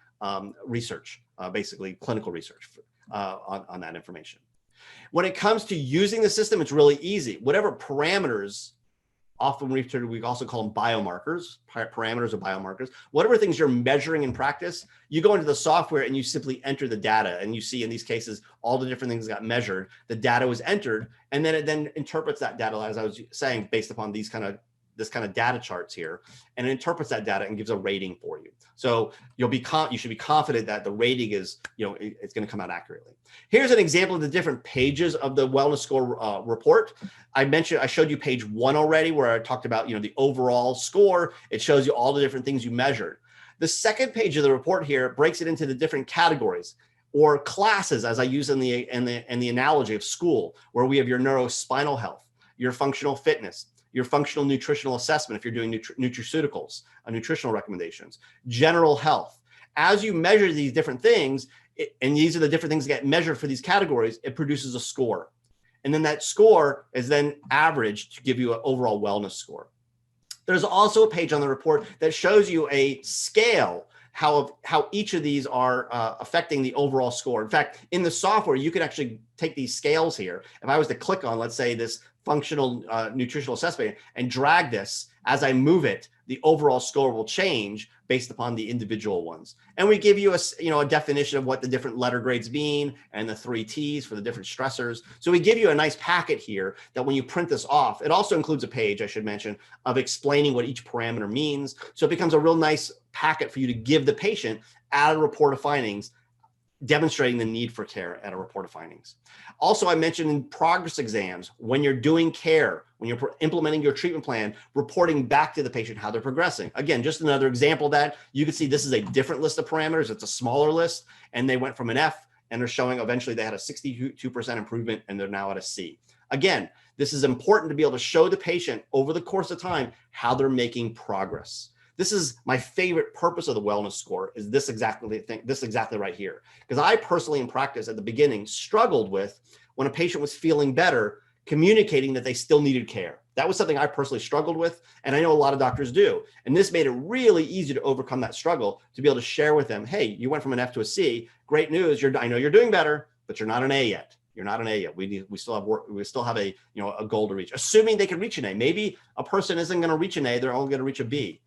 Speaker 1: research, basically clinical research on that information. When it comes to using the system, it's really easy. Whatever parameters, often we also call them biomarkers, parameters or biomarkers, whatever things you're measuring in practice, you go into the software and you simply enter the data. And you see in these cases, all the different things got measured, the data was entered, and then it then interprets that data, as I was saying, based upon this kind of data charts here, and it interprets that data and gives a rating for you. So you should be confident that the rating is, it's going to come out accurately. Here's an example of the different pages of the wellness score report. I showed you page 1 already, where I talked about, the overall score. It shows you all the different things you measured. The second page of the report here breaks it into the different categories or classes, as I use in the analogy of school, where we have your neurospinal health, your functional fitness, your functional nutritional assessment if you're doing nutraceuticals, nutritional recommendations, general health. As you measure these different things, and these are the different things that get measured for these categories, it produces a score. And then that score is then averaged to give you an overall wellness score. There's also a page on the report that shows you a scale, how each of these are affecting the overall score. In fact, in the software, you can actually take these scales here. If I was to click on, let's say, this functional nutritional assessment and drag this, as I move it, the overall score will change based upon the individual ones. And we give you a definition of what the different letter grades mean and the 3 T's for the different stressors. So we give you a nice packet here that when you print this off, it also includes a page, I should mention, of explaining what each parameter means. So it becomes a real nice packet for you to give the patient at a report of findings, demonstrating the need for care at a report of findings. Also, I mentioned in progress exams, when you're doing care, when you're implementing your treatment plan, reporting back to the patient how they're progressing. Again, just another example that you can see this is a different list of parameters. It's a smaller list, and they went from an F, and they're showing eventually they had a 62% improvement, and they're now at a C. Again, this is important to be able to show the patient over the course of time how they're making progress. This is my favorite purpose of the wellness score, is this exactly right here. Because I personally in practice at the beginning struggled with, when a patient was feeling better, communicating that they still needed care. That was something I personally struggled with, and I know a lot of doctors do. And this made it really easy to overcome that struggle, to be able to share with them, hey, you went from an F to a C, great news, I know you're doing better, but you're not an A yet. You're not an A yet. We still have work. We still have a goal to reach, assuming they can reach an A. Maybe a person isn't going to reach an A, they're only going to reach a B.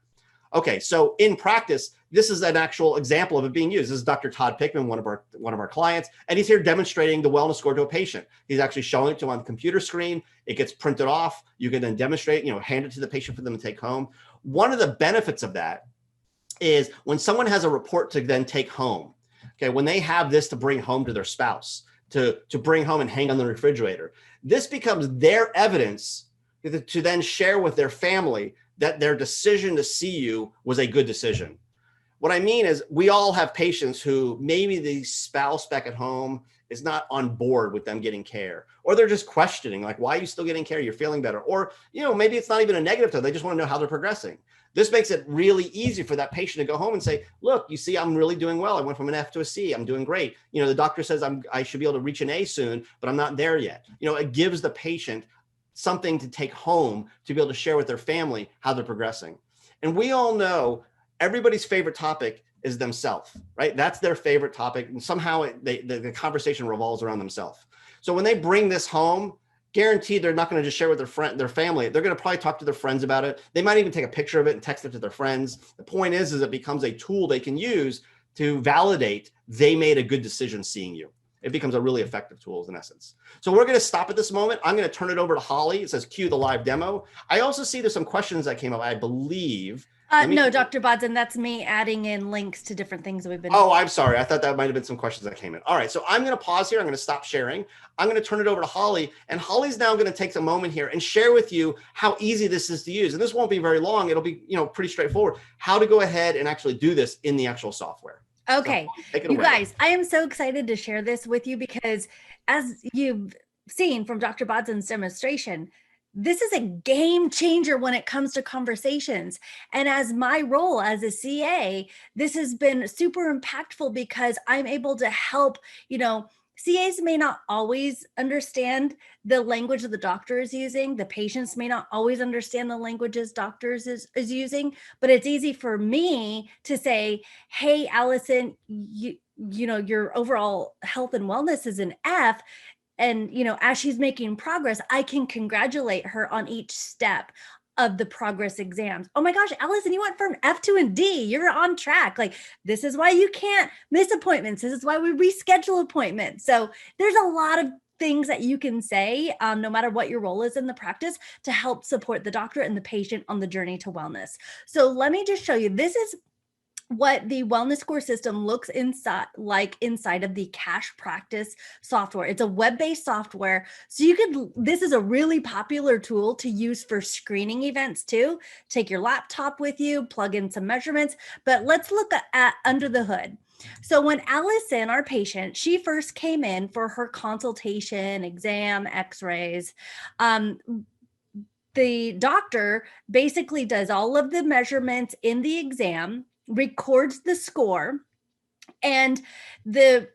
Speaker 1: Okay, so in practice, this is an actual example of it being used. This is Dr. Todd Pickman, one of our clients, and he's here demonstrating the wellness score to a patient. He's actually showing it to him on the computer screen. It gets printed off. You can then demonstrate, hand it to the patient for them to take home. One of the benefits of that is when someone has a report to then take home, okay, when they have this to bring home to their spouse, to bring home and hang on the refrigerator, this becomes their evidence to then share with their family that their decision to see you was a good decision. What I mean is we all have patients who maybe the spouse back at home is not on board with them getting care, or they're just questioning, like, why are you still getting care? You're feeling better. Or, maybe it's not even a negative thing. They just want to know how they're progressing. This makes it really easy for that patient to go home and say, look, you see, I'm really doing well. I went from an F to a C. I'm doing great. The doctor says I should be able to reach an A soon, but I'm not there yet. It gives the patient something to take home to be able to share with their family how they're progressing. And we all know everybody's favorite topic is themselves, right? That's their favorite topic. And somehow the conversation revolves around themselves. So when they bring this home, guaranteed they're not going to just share with their family. They're going to probably talk to their friends about it. They might even take a picture of it and text it to their friends. The point is it becomes a tool they can use to validate they made a good decision seeing you. It becomes a really effective tool in essence. So we're going to stop at this moment. I'm going to turn it over to Holly. It says cue the live demo. I also see there's some questions that came up, I believe.
Speaker 2: No, Dr. Bodzin, that's me adding in links to different things that we've been.
Speaker 1: Oh, I'm sorry. I thought that might have been some questions that came in. All right. So I'm going to pause here. I'm going to stop sharing. I'm going to turn it over to Holly. And Holly's now going to take a moment here and share with you how easy this is to use. And this won't be very long. It'll be, pretty straightforward. How to go ahead and actually do this in the actual software.
Speaker 2: Okay. So, you guys, I am so excited to share this with you because as you've seen from Dr. Bodzin's demonstration, this is a game changer when it comes to conversations. And as my role as a CA, this has been super impactful because I'm able to help, CAs may not always understand the language that the doctor is using. The patients may not always understand the languages doctors is using, but it's easy for me to say, hey, Allison, your overall health and wellness is an F. And, as she's making progress, I can congratulate her on each step of the progress exams. Oh my gosh, Allison, you went from F to an D. You're on track. Like, this is why you can't miss appointments. This is why we reschedule appointments. So there's a lot of things that you can say, no matter what your role is in the practice, to help support the doctor and the patient on the journey to wellness. So let me just show you. This is what the wellness score system looks inside of the Cash Practice software. It's a web-based software. So this is a really popular tool to use for screening events too. Take your laptop with you, plug in some measurements, but let's look at under the hood. So when Allison, our patient, she first came in for her consultation, exam, x-rays, the doctor basically does all of the measurements in the exam, records the score, and the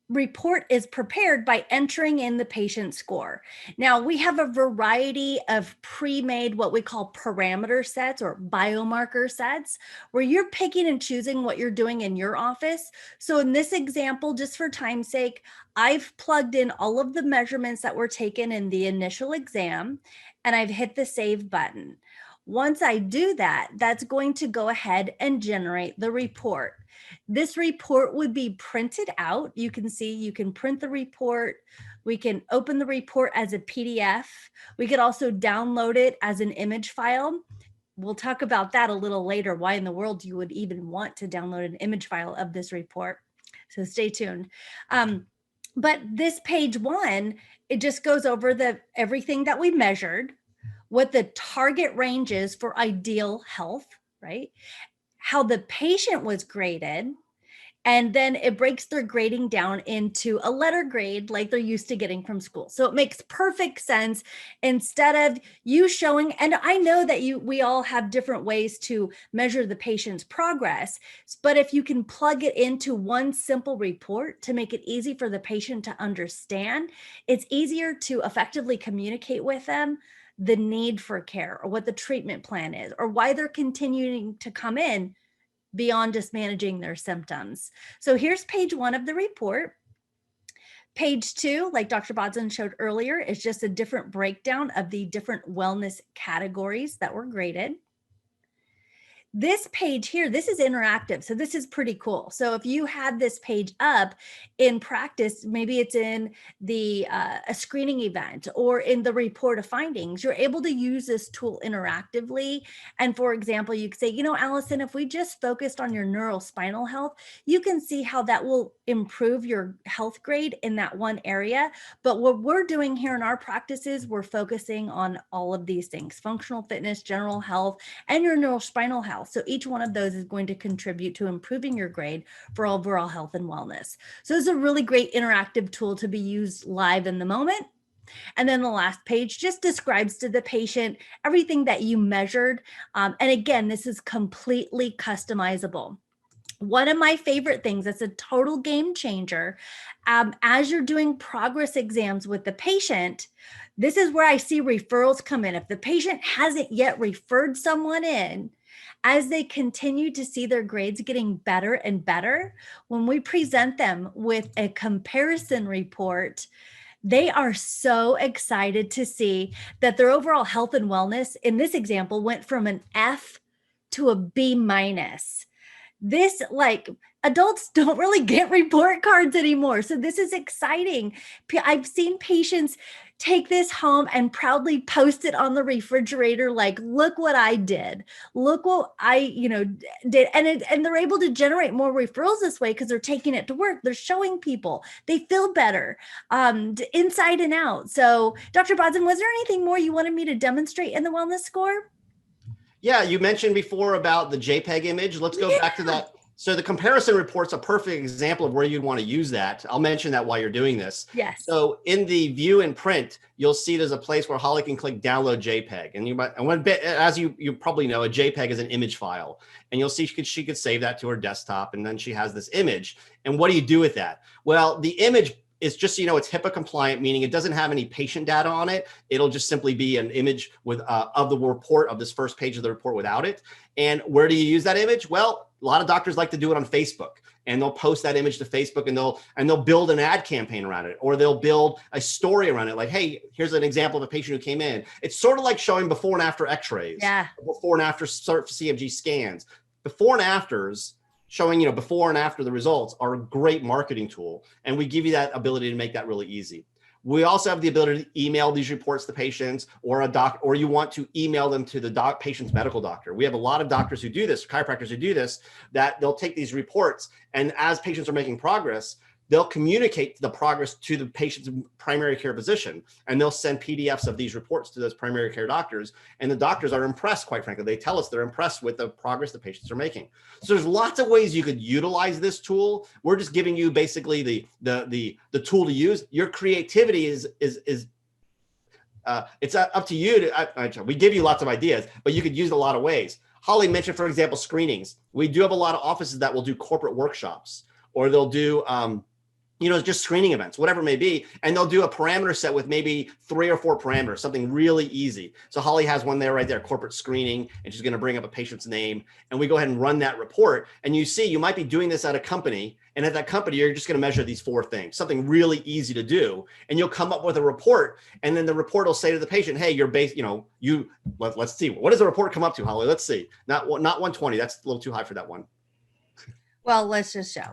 Speaker 2: report is prepared by entering in the patient's score. Now, we have a variety of pre-made what we call parameter sets or biomarker sets where you're picking and choosing what you're doing in your office. So in this example, just for time's sake, I've plugged in all of the measurements that were taken in the initial exam, and I've hit the save button. Once I do that, that's going to go ahead and generate the report. This report would be printed out. You can see you can print the report. We can open the report as a PDF. We could also download it as an image file. We'll talk about that a little later, why in the world you would even want to download an image file of this report. So stay tuned. But this page one, it just goes over everything that we measured, what the target range is for ideal health, right? How the patient was graded, and then it breaks their grading down into a letter grade like they're used to getting from school. So it makes perfect sense instead of you showing, and I know that we all have different ways to measure the patient's progress, but if you can plug it into one simple report to make it easy for the patient to understand, it's easier to effectively communicate with them the need for care or what the treatment plan is or why they're continuing to come in beyond just managing their symptoms. So here's page one of the report. Page two, like Dr. Bodzin showed earlier, is just a different breakdown of the different wellness categories that were graded. This page here, this is interactive. So this is pretty cool. So if you had this page up in practice, maybe it's in a screening event or in the report of findings, you're able to use this tool interactively. And for example, you could say, Allison, if we just focused on your neurospinal health, you can see how that will improve your health grade in that one area. But what we're doing here in our practices, we're focusing on all of these things: functional fitness, general health, and your neurospinal health. health. So each one of those is going to contribute to improving your grade for overall health and wellness. So it's a really great interactive tool to be used live in the moment. And then the last page just describes to the patient everything that you measured. And again, this is completely customizable. One of my favorite things that's a total game changer, as you're doing progress exams with the patient, this is where I see referrals come in. If the patient hasn't yet referred someone in, as they continue to see their grades getting better and better, when we present them with a comparison report, they are so excited to see that their overall health and wellness in this example went from an F to a B minus. This, like, adults don't really get report cards anymore. So this is exciting. I've seen patients take this home and proudly post it on the refrigerator. Like, look what I did. Look what I, did. And they're able to generate more referrals this way because they're taking it to work. They're showing people they feel better, inside and out. So Dr. Bodzin, was there anything more you wanted me to demonstrate in the wellness score?
Speaker 1: Yeah, you mentioned before about the JPEG image. Let's go back to that. So the comparison report's a perfect example of where you'd want to use that. I'll mention that while you're doing this.
Speaker 2: Yes.
Speaker 1: So in the view and print, you'll see there's a place where Holly can click download JPEG. And as you probably know, a JPEG is an image file. And you'll see she could save that to her desktop. And then she has this image. And what do you do with that? Well, the image is just, it's HIPAA compliant, meaning it doesn't have any patient data on it. It'll just simply be an image with of the report, of this first page of the report without it. And where do you use that image? Well, a lot of doctors like to do it on Facebook, and they'll post that image to Facebook, and they'll build an ad campaign around it, or they'll build a story around it. Like, hey, here's an example of a patient who came in. It's sort of like showing before and after x-rays, before and after CMG scans. Before and afters, showing, before and after the results, are a great marketing tool. And we give you that ability to make that really easy. We also have the ability to email these reports to patients, or you want to email them to the patient's medical doctor. We have a lot of doctors who do this, chiropractors who do this, that they'll take these reports, and as patients are making progress, they'll communicate the progress to the patient's primary care physician, and they'll send PDFs of these reports to those primary care doctors. And the doctors are impressed, quite frankly. They tell us they're impressed with the progress the patients are making. So there's lots of ways you could utilize this tool. We're just giving you basically the tool to use. Your creativity is it's up to you we give you lots of ideas, but you could use it a lot of ways. Holly mentioned, for example, screenings. We do have a lot of offices that will do corporate workshops, or they'll do just screening events, whatever it may be. And they'll do a parameter set with maybe 3 or 4 parameters, something really easy. So Holly has one there right there, corporate screening, and she's going to bring up a patient's name. And we go ahead and run that report. And you might be doing this at a company. And at that company, you're just going to measure these 4 things, something really easy to do. And you'll come up with a report. And then the report will say to the patient, hey, let's see. What does the report come up to, Holly? Let's see. Not 120. That's a little too high for that one.
Speaker 2: Well, let's just show,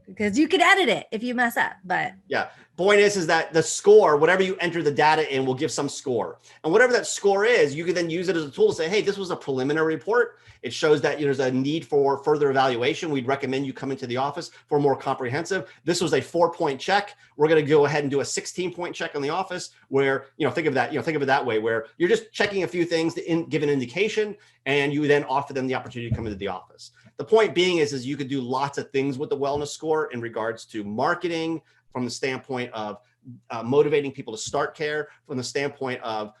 Speaker 2: because you could edit it if you mess up, but
Speaker 1: yeah. Point is that the score, whatever you enter the data in, will give some score. And whatever that score is, you can then use it as a tool to say, hey, this was a preliminary report. It shows that there's a need for further evaluation. We'd recommend you come into the office for more comprehensive. This was a 4-point check. We're going to go ahead and do a 16-point check on the office, where, think of it that way, where you're just checking a few things to give an indication, and you then offer them the opportunity to come into the office. The point being is you could do lots of things with the wellness score in regards to marketing, from the standpoint of motivating people to start care, from the standpoint of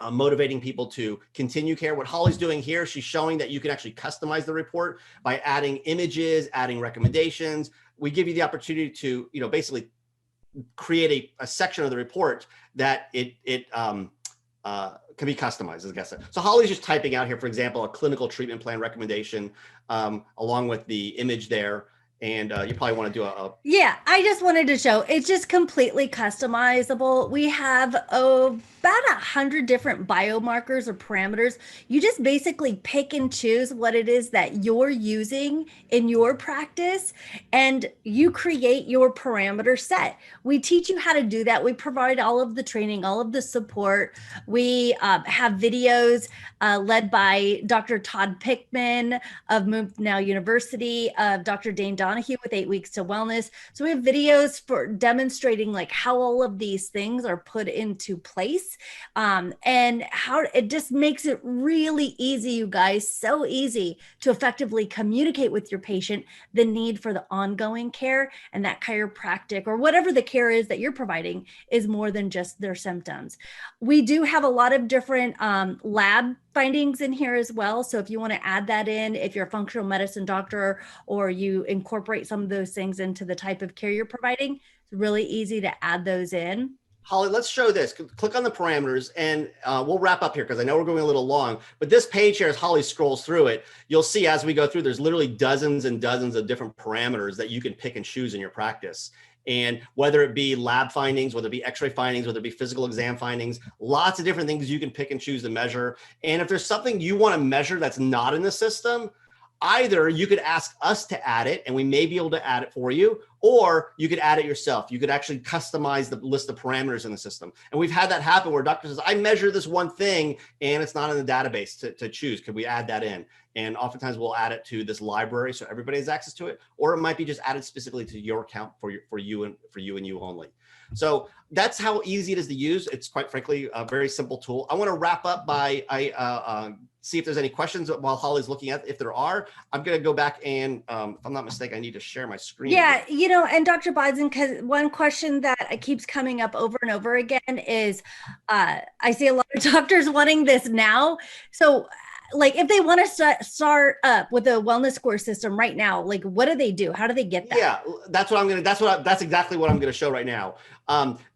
Speaker 1: motivating people to continue care. What Holly's doing here, she's showing that you can actually customize the report by adding images, adding recommendations. We give you the opportunity to, basically create a section of the report that it can be customized, as I guess. So Holly's just typing out here, for example, a clinical treatment plan recommendation, along with the image there. And you probably want to do
Speaker 2: Yeah, I just wanted to show it's just completely customizable. We have about 100 different biomarkers or parameters. You just basically pick and choose what it is that you're using in your practice, and you create your parameter set. We teach you how to do that. We provide all of the training, all of the support. We have videos led by Dr. Todd Pickman of Move Now University, of Dr. Dane Don Donahue with 8 Weeks to Wellness. So we have videos for demonstrating like how all of these things are put into place, and how it just makes it really easy, you guys, so easy to effectively communicate with your patient the need for the ongoing care, and that chiropractic or whatever the care is that you're providing is more than just their symptoms. We do have a lot of different lab findings in here as well. So if you want to add that in, if you're a functional medicine doctor or you incorporate some of those things into the type of care you're providing, it's really easy to add those in.
Speaker 1: Holly, let's show this. Click on the parameters and we'll wrap up here because I know we're going a little long, but this page here, as Holly scrolls through it, you'll see as we go through, there's literally dozens and dozens of different parameters that you can pick and choose in your practice. And whether it be lab findings, whether it be x-ray findings, whether it be physical exam findings, lots of different things you can pick and choose to measure. And if there's something you want to measure that's not in the system, either you could ask us to add it and we may be able to add it for you, or you could add it yourself. You could actually customize the list of parameters in the system. And we've had that happen where doctor says, I measure this one thing and it's not in the database to choose. Could we add that in? And oftentimes we'll add it to this library so everybody has access to it, or it might be just added specifically to your account for you and you only. So that's how easy it is to use. It's quite frankly a very simple tool. I want to wrap up by see if there's any questions while Holly's looking at. If there are, I'm going to go back and if I'm not mistaken, I need to share my screen.
Speaker 2: Yeah, you know, and Dr. Bodzin, because one question that keeps coming up over and over again is I see a lot of doctors wanting this now. So like if they want to start up with a wellness score system right now, like what do they do? How do they get that?
Speaker 1: Yeah, that's exactly what I'm going to show right now.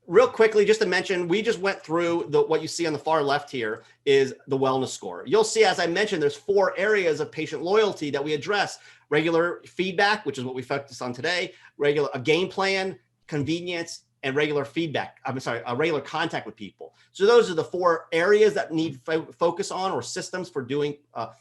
Speaker 1: Real quickly, just to mention, we just went through what you see on the far left here is the wellness score. You'll see, as I mentioned, there's 4 areas of patient loyalty that we address: regular feedback, which is what we focused on today, a game plan, convenience, and regular feedback. Regular contact with people. So those are the 4 areas that need focus on, or systems for doing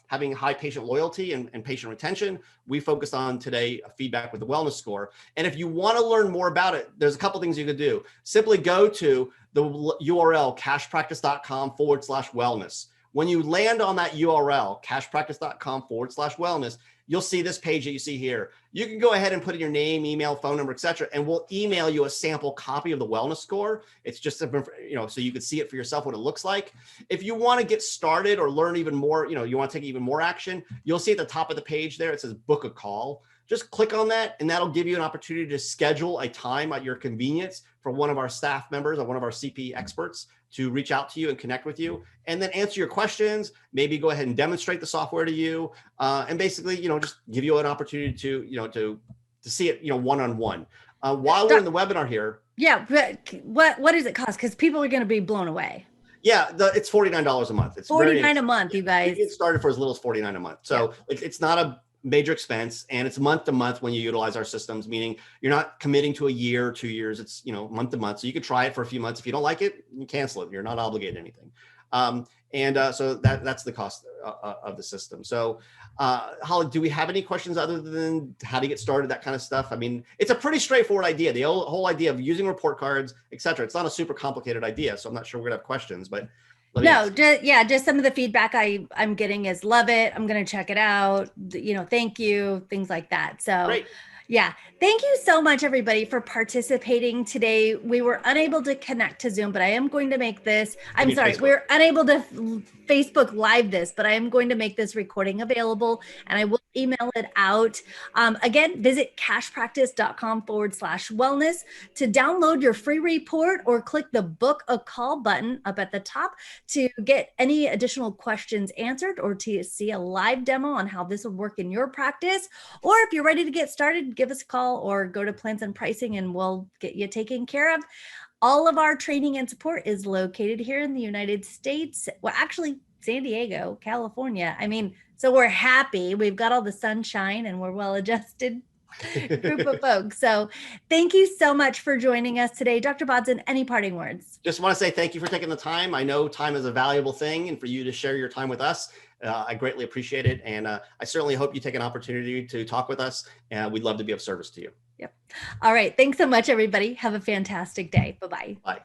Speaker 1: having high patient loyalty and patient retention. We focused on today feedback with the wellness score. And if you want to learn more about it, there's a couple things you could do. Simply go to the URL cashpractice.com/wellness. When you land on that URL, cashpractice.com/wellness, you'll see this page that you see here. You can go ahead and put in your name, email, phone number, etc., and we'll email you a sample copy of the wellness score. It's just, so you can see it for yourself what it looks like. If you want to get started or learn even more, you want to take even more action, you'll see at the top of the page there, it says book a call. Just click on that and that'll give you an opportunity to schedule a time at your convenience for one of our staff members or one of our CP experts to reach out to you and connect with you and then answer your questions, maybe go ahead and demonstrate the software to you, and basically, just give you an opportunity to see it, one-on-one. While we're in the webinar here.
Speaker 2: Yeah, but what does it cost? Because people are going to be blown away.
Speaker 1: Yeah, it's $49 a month. It's
Speaker 2: $49 a month, you guys.
Speaker 1: You get started for as little as $49 a month. So yeah. It's not a major expense, and it's month to month when you utilize our systems, meaning you're not committing to a year or 2 years. It's month to month. So you could try it for a few months. If you don't like it, you cancel it. You're not obligated to anything. So that's the cost of the system. So Holly, do we have any questions other than how to get started, that kind of stuff? I mean, it's a pretty straightforward idea. The whole idea of using report cards, etc. It's not a super complicated idea. So I'm not sure we're gonna have questions, but
Speaker 2: just some of the feedback I'm getting is love it. I'm going to check it out. Thank you, things like that. So
Speaker 1: great.
Speaker 2: Yeah. Thank you so much, everybody, for participating today. We were unable to connect to Zoom, but I am going to make this. I'm sorry, we're unable to Facebook Live this, but I am going to make this recording available and I will email it out. Again, visit cashpractice.com/wellness to download your free report or click the book a call button up at the top to get any additional questions answered or to see a live demo on how this will work in your practice. Or if you're ready to get started, give us a call or go to Plans and Pricing and we'll get you taken care of. All of our training and support is located here in the United States. Well, actually, San Diego, California. So we're happy. We've got all the sunshine and we're well-adjusted group of folks. So thank you so much for joining us today. Dr. Bodzin, any parting words?
Speaker 1: Just want to say thank you for taking the time. I know time is a valuable thing, and for you to share your time with us, I greatly appreciate it. And I certainly hope you take an opportunity to talk with us, and we'd love to be of service to you.
Speaker 2: Yep. All right. Thanks so much, everybody. Have a fantastic day. Bye-bye.
Speaker 1: Bye.